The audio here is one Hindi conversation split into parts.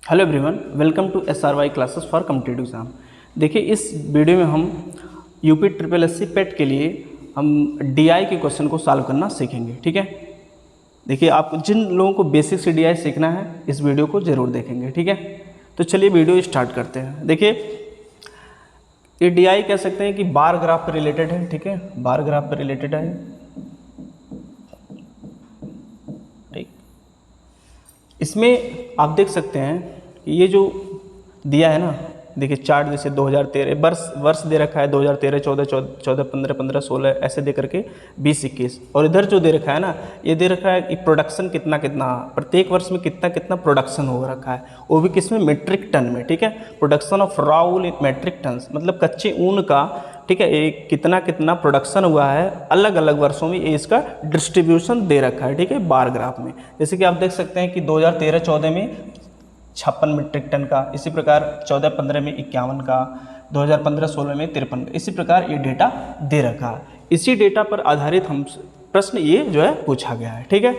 Hello everyone, welcome to SRY classes for competitive exam. देखिए, इस वीडियो में हम UP triple S C PET के लिए हम DI के क्वेश्चन को सॉल्व करना सीखेंगे। ठीक है, देखिए आप जिन लोगों को बेसिक से DI सीखना है इस वीडियो को ज़रूर देखेंगे। ठीक है, तो चलिए वीडियो स्टार्ट करते हैं। देखिए, ये DI कह सकते हैं कि बार ग्राफ पर रिलेटेड है। ठीक है, बार ग्राफ पर रिलेटेड है। ठीक, इसमें आप देख सकते हैं कि ये जो दिया है ना, देखिए चार्ट जैसे 2013 वर्ष दे रखा है 2013, 14, 15, 15, 16 ऐसे दे करके 20, 21, और इधर जो दे रखा है ना, ये दे रखा है कि प्रोडक्शन कितना कितना प्रत्येक वर्ष में कितना कितना प्रोडक्शन हो रखा है, वो भी किसमें, मीट्रिक टन में। ठीक है, production of raw wool in metric ton, मतलब कच्चे ऊन का। ठीक है, एक कितना कितना प्रोडक्शन हुआ है अलग अलग वर्षों में, ये इसका डिस्ट्रीब्यूशन दे रखा है। ठीक है, बार ग्राफ में जैसे कि आप देख सकते हैं कि 2013-14 में 56 मीट्रिक टन का, इसी प्रकार 14-15 में 51 का, 2015-16 में 53 का, इसी प्रकार ये डेटा दे रखा है। इसी डेटा पर आधारित हम प्रश्न ये जो है पूछा गया है। ठीक है,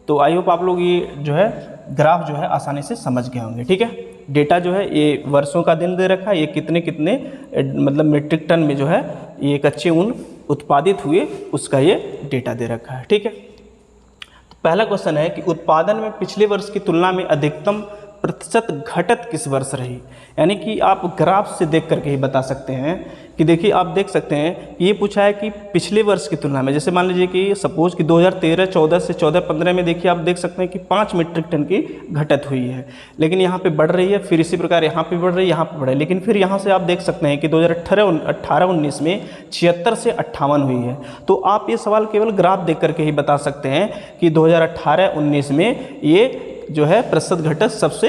तो आई होप आप लोग ये जो है ग्राफ जो है आसानी से समझ गए होंगे। ठीक है, डेटा जो है ये वर्षों का दिन दे रखा है, ये कितने कितने मतलब मीट्रिक टन में जो है ये कच्चे ऊन उत्पादित हुए उसका ये डेटा दे रखा है। ठीक है, तो पहला क्वेश्चन है कि उत्पादन में पिछले वर्ष की तुलना में अधिकतम प्रतिशत घटत किस वर्ष रही। यानी कि आप ग्राफ से देख करके ही बता सकते हैं कि देखिए आप देख सकते हैं ये पूछा है कि पिछले वर्ष की तुलना में, जैसे मान लीजिए कि सपोज कि 2013-14 से 14-15 में देखिए आप देख सकते हैं कि 5 मीट्रिक टन की घटत हुई है, लेकिन यहाँ पे बढ़ रही है, फिर इसी प्रकार यहाँ पे बढ़ रही है, यहाँ पे बढ़ रही है, लेकिन फिर यहाँ से आप देख सकते हैं कि 2018-19 में 76 से 58 हुई है। तो आप ये सवाल केवल ग्राफ देख करके ही बता सकते हैं कि 2018-19 में ये जो है प्रतिशत घटत सबसे,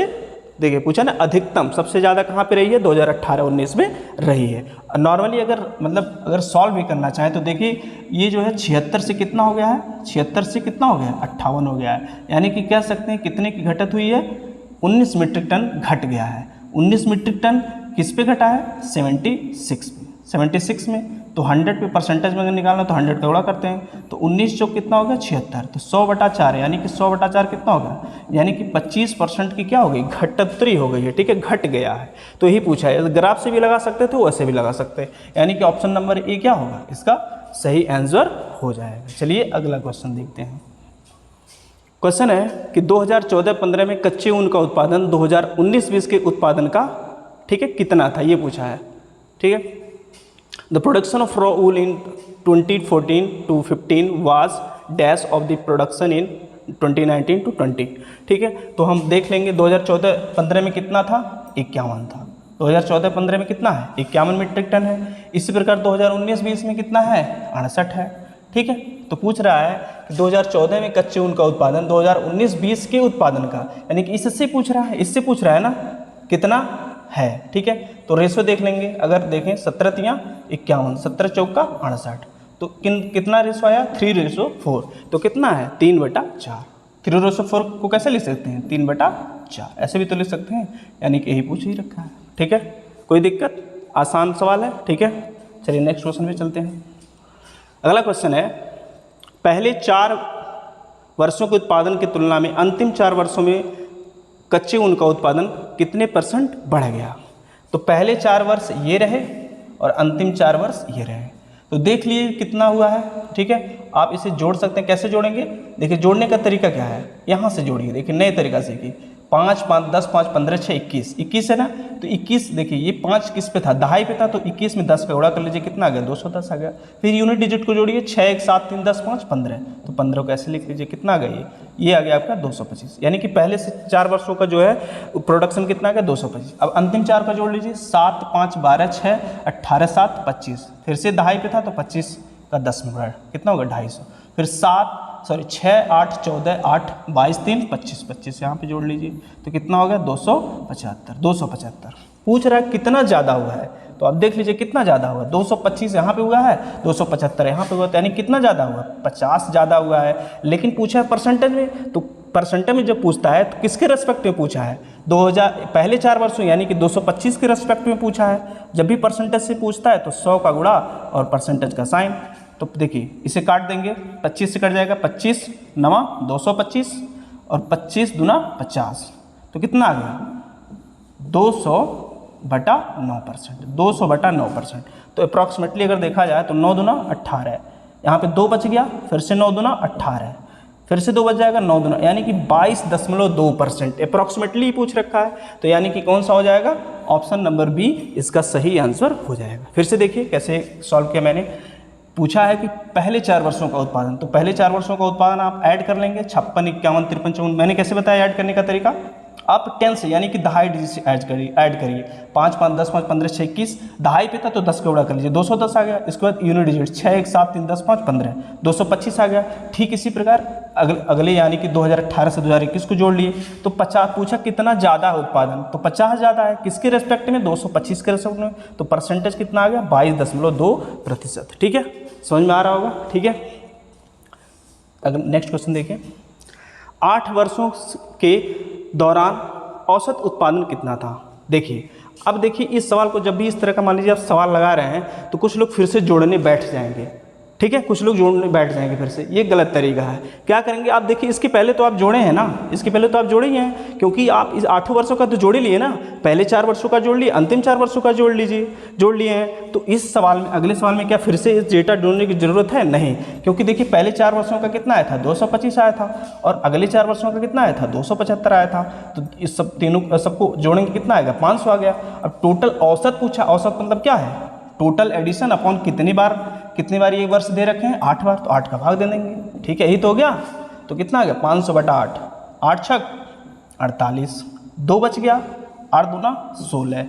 देखिए पूछा ना अधिकतम सबसे ज़्यादा कहाँ पे रही है, 2018-19 में रही है। नॉर्मली अगर सॉल्व भी करना चाहें तो देखिए ये जो है 76 से कितना हो गया है, 76 से कितना हो गया है, 58 हो गया है। यानी कि कह सकते हैं कितने की घटत हुई है, 19 मीट्रिक टन घट गया है। 19 मीट्रिक टन किस पे घटा है, 76 में। तो 100 पे परसेंटेज में अगर निकालना तो 100 का गुणा करते हैं, तो 19 चौक कितना हो गया, 76, तो 100/4, यानी कि 100/4 कितना होगा, यानी कि 25% की क्या हो गई, घटोत्तरी हो गई है। ठीक है, घट गया है। तो यही पूछा है, ग्राफ से भी लगा सकते थे, वैसे भी लगा सकते हैं, यानी कि ऑप्शन नंबर ए क्या होगा, इसका सही आंसर हो जाएगा। चलिए अगला क्वेश्चन देखते हैं। क्वेश्चन है कि 2014-15 में कच्चे ऊन का उत्पादन 2019-20 के उत्पादन का, ठीक है, कितना था, ये पूछा है। ठीक है, the production of raw wool in 2014-15 was dash of the production in 2019-20। ठीक है, तो हम देख लेंगे 2014-15 में कितना था, 51 था। 2014-15 में कितना है, 51 मीट्रिक टन है। इसी प्रकार 2019-20 में कितना है, 68 है। ठीक है, तो पूछ रहा है कि 2014 में कच्चे ऊन का उत्पादन 2019-20 के उत्पादन का, यानी कि इससे पूछ रहा है, इससे पूछ रहा है ना कितना है। ठीक है, तो रेशो देख लेंगे, अगर देखें 17-51, 17 चौका 68, तो कितना रेशो आया, 3:4, तो कितना है, 3/4। 3:4 को कैसे लिख सकते हैं, 3/4, ऐसे भी तो लिख सकते हैं, यानी कि यही पूछ ही रखा है। ठीक है, कोई दिक्कत, आसान सवाल है। ठीक है, चलिए नेक्स्ट क्वेश्चन में चलते हैं। अगला क्वेश्चन है, पहले 4 वर्षों के उत्पादन की तुलना में अंतिम 4 वर्षों में कच्चे ऊन का उत्पादन कितने % बढ़ गया। तो पहले 4 वर्ष ये रहे और अंतिम 4 वर्ष ये रहे, तो देख लिए कितना हुआ है। ठीक है, आप इसे जोड़ सकते हैं, कैसे जोड़ेंगे, देखिए जोड़ने का तरीका क्या है, यहाँ से जोड़िए, देखिए नए तरीका से कि 5, 5, 10, 5, 15, 6, 21 है ना, तो 21 देखिए ये 5 किस पे था, दहाई पे था, तो 21 में 10 का गुणा कर लीजिए, कितना आ गया, 210 आ गया। फिर यूनिट डिजिट को जोड़िए, 6, 1, 7, 3, 10, 5, 15, तो 15 को ऐसे लिख लीजिए, कितना आ गया, ये आ गया आपका 225। यानी कि पहले से 4 वर्षों का जो है प्रोडक्शन कितना आ गया, 225। अब अंतिम 4 का जोड़ लीजिए, 7, 5, 12, 6, 18, 7, 25, फिर से दहाई पे था तो 25 का 10 में गुणा कितना होगा, 250। फिर 6, 8, 14, 8, 22, 3, 25, 25 यहाँ पे जोड़ लीजिए, तो कितना हो गया, 275। पूछ रहा है कितना ज़्यादा हुआ है, तो आप देख लीजिए कितना ज़्यादा हुआ, 225 यहाँ पे हुआ है, 275 यहाँ पे हुआ, तो यानी कितना ज़्यादा हुआ, 50 ज़्यादा हुआ है। लेकिन पूछा है परसेंटेज में, तो परसेंटेज में जब पूछता है तो किसके रेस्पेक्ट में पूछा है, 2000 पहले 4 वर्षों यानी कि 225 के रेस्पेक्ट में पूछा है। जब भी परसेंटेज से पूछता है तो 100 का गुणा और परसेंटेज का साइन, तो देखिए इसे काट देंगे, 25 से कट जाएगा, 25 9 225 और 25 दूना 50, तो कितना आ गया, 200/9%, 200/9%। तो अप्रॉक्सीमेटली अगर देखा जाए तो 9 दूना 18 है, यहाँ पे 2 बच गया, फिर से 9 दूना 18 है, फिर से 2 बच जाएगा, 9 दूना, यानी कि 22.2% अप्रॉक्सीमेटली पूछ रखा है। तो यानी कि कौन सा हो जाएगा, ऑप्शन नंबर बी इसका सही आंसर हो जाएगा। फिर से देखिए कैसे सॉल्व किया मैंने। पूछा है कि पहले 4 वर्षों का उत्पादन, तो पहले 4 वर्षों का उत्पादन आप ऐड कर लेंगे, 56, 51, 53, 54। मैंने कैसे बताया ऐड करने का तरीका, आप 10 से यानी कि दहाई डिजिट से ऐड करिए 5, 5, 10, 5, 15, 6, 21, दहाई पे था तो 10 का गुणा कर लीजिए, 210 आ गया। इसके बाद यूनिट डिजिट 6, 1, 7, 3, 10, 5, 15, 225 आ गया। ठीक इसी प्रकार अगले यानी कि 2018 से 2021 को जोड़ लिए तो 50 पूछा कितना ज़्यादा है उत्पादन, तो 50 ज़्यादा है, किसके रेस्पेक्ट में, 225 के रेस्पेक्ट में, तो परसेंटेज कितना आ गया, 22.2%। ठीक है, समझ में आ रहा होगा। ठीक है, अगर नेक्स्ट क्वेश्चन देखिए, 8 वर्षों के दौरान औसत उत्पादन कितना था। देखिए, अब देखिए इस सवाल को जब भी इस तरह का मान लीजिए आप सवाल लगा रहे हैं तो कुछ लोग फिर से जोड़ने बैठ जाएंगे। ठीक है, कुछ लोग जोड़ने बैठ जाएंगे फिर से, ये गलत तरीका है। क्या करेंगे आप, देखिए इसके पहले तो आप जोड़े हैं ना, इसके पहले तो आप जोड़े ही हैं, क्योंकि आप इस 8 वर्षों का तो जोड़ ही लिए ना, पहले 4 वर्षों का जोड़ लिए, अंतिम 4 वर्षों का जोड़ लिए हैं। तो इस सवाल में, अगले सवाल में क्या फिर से इस डेटा जोड़ने की जरूरत है, नहीं, क्योंकि देखिए पहले 4 वर्षों का कितना आया था, 225 आया था, और अगले 4 वर्षों का कितना आया था, 275 आया था। तो इस सब तीनों सबको जोड़ेंगे कितना आएगा, 500 आ गया। अब टोटल औसत पूछा, औसत मतलब क्या है, टोटल एडिशन अपॉन कितनी बार ये वर्ष दे रखे हैं, 8 बार, तो 8 का भाग दे देंगे। ठीक है, यही तो हो गया। तो कितना आ गया, 500/8, 8 छक 48, 2 बच गया, 8 दूना 16,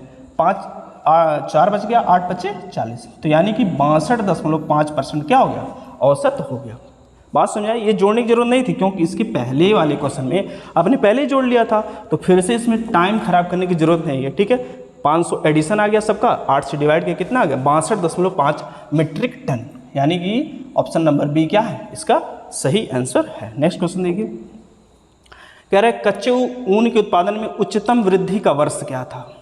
4 बच गया, 8 बचे 40। तो यानी कि 62.5% क्या हो गया, औसत हो गया। बात समझाई, ये जोड़ने की जरूरत नहीं थी, क्योंकि इसके पहले वाले क्वेश्चन में आपने पहले ही जोड़ लिया था, तो फिर से इसमें टाइम खराब करने की जरूरत नहीं है। ठीक है, 500 एडिशन आ गया सबका, 8 से डिवाइड किया कितना आ गया, 62.5 मीट्रिक टन, यानी कि ऑप्शन नंबर बी क्या है, इसका सही आंसर है। नेक्स्ट क्वेश्चन देखिए, कह रहे कच्चे ऊन के उत्पादन में उच्चतम वृद्धि का वर्ष क्या था।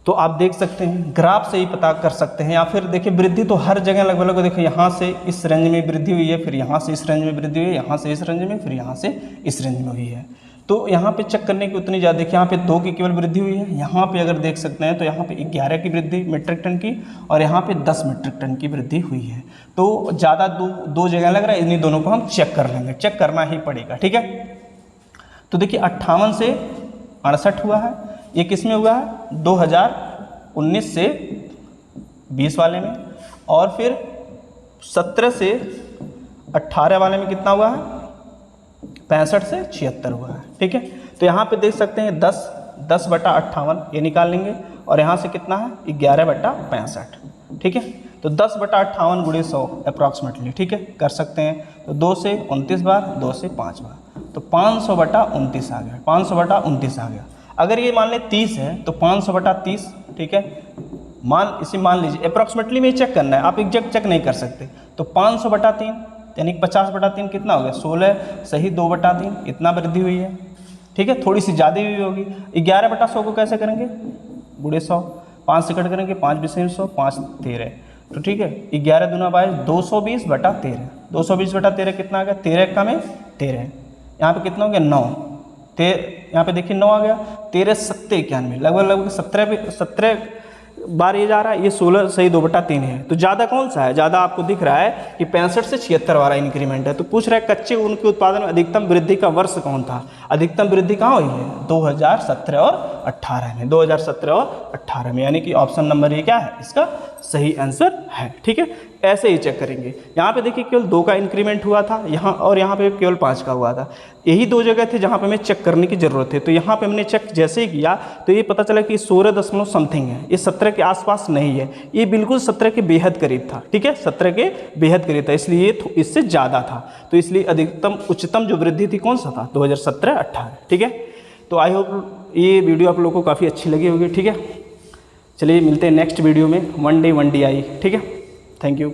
तो आप देख सकते हैं, ग्राफ से ही पता कर सकते हैं, या फिर देखिए वृद्धि तो हर जगह लगभग देखिए, यहाँ से इस रेंज में वृद्धि हुई है, फिर यहाँ से इस रेंज में वृद्धि हुई है, यहाँ से इस रेंज में, फिर यहाँ से इस रेंज में हुई है। तो यहाँ पे चेक करने की उतनी ज़्यादा, देखिए यहाँ पे 2 की केवल वृद्धि हुई है, यहाँ पे अगर देख सकते हैं तो यहाँ पे 11 की वृद्धि मीट्रिक टन की, और यहाँ पे 10 मीट्रिक टन की वृद्धि हुई है। तो ज़्यादा दो जगह लग रहा है, इन्हीं दोनों को हम चेक कर लेंगे, चेक करना ही पड़ेगा। ठीक है, तो देखिए 58 से 68 हुआ है, ये किस में हुआ है, 2019 से 20 वाले में, और फिर 17 से 18 वाले में कितना हुआ है, 65 से 76 हुआ है। ठीक है, तो यहाँ पे देख सकते हैं 10/58 ये निकाल लेंगे, और यहाँ से कितना है, 11/65। ठीक है, तो 10/58 × 100 अप्रॉक्सीमेटली। ठीक है, कर सकते हैं, तो 2 से 29 बार, 2 से 5 बार, तो 500/29 आ गया, 500/29 आ गया। अगर ये मान लें 30 है तो 500/30। ठीक है, मान लीजिए अप्रॉक्सीमेटली में चेक करना है, आप एग्जैक्ट चेक नहीं कर सकते। तो 500/3 यानी 50/3 कितना हो गया, 16 सही 2/3, इतना वृद्धि हुई है। ठीक है, थोड़ी सी ज़्यादा भी होगी। 11/100 को कैसे करेंगे, × 100, 5 से कट करेंगे, 5 × 100, 5 13। तो ठीक है, 11 दूना 22, 220/13, 220/13 कितना आ गया, 13 का में 13, यहाँ पे कितना हो गया, 9, यहाँ पे देखिए 9 आ गया, 13 7 91, लगभग 17 बार ये जा रहा है, ये 16 सही 2/3 है। तो ज़्यादा कौन सा है, ज़्यादा आपको दिख रहा है कि 65 से 76 वाला इंक्रीमेंट है। तो पूछ रहा है कच्चे ऊन के उत्पादन में अधिकतम वृद्धि का वर्ष कौन था। अधिकतम वृद्धि कहाँ हुई है, 2017 और 18 में, 2017 और 18 में, यानी कि ऑप्शन नंबर ये क्या है, इसका सही आंसर है। ठीक है, ऐसे ही चेक करेंगे। यहाँ पे देखिए केवल 2 का इंक्रीमेंट हुआ था यहाँ, और यहाँ पे केवल 5 का हुआ था। यही 2 जगह थे जहाँ पे हमें चेक करने की ज़रूरत है। तो यहाँ पे हमने चेक जैसे ही किया तो ये पता चला कि 16 दशमलव समथिंग है, ये 17 के आसपास नहीं है, ये बिल्कुल 17 के बेहद करीब था। ठीक है, 17 के बेहद करीब था, इसलिए इससे ज़्यादा था। तो इसलिए अधिकतम उच्चतम जो वृद्धि थी कौन सा था, 2017-18। ठीक है, तो आई होप ये वीडियो आप लोगों को काफ़ी अच्छी लगी होगी। ठीक है, चलिए मिलते हैं नेक्स्ट वीडियो में, 1 day 1 DI। ठीक है, थैंक यू।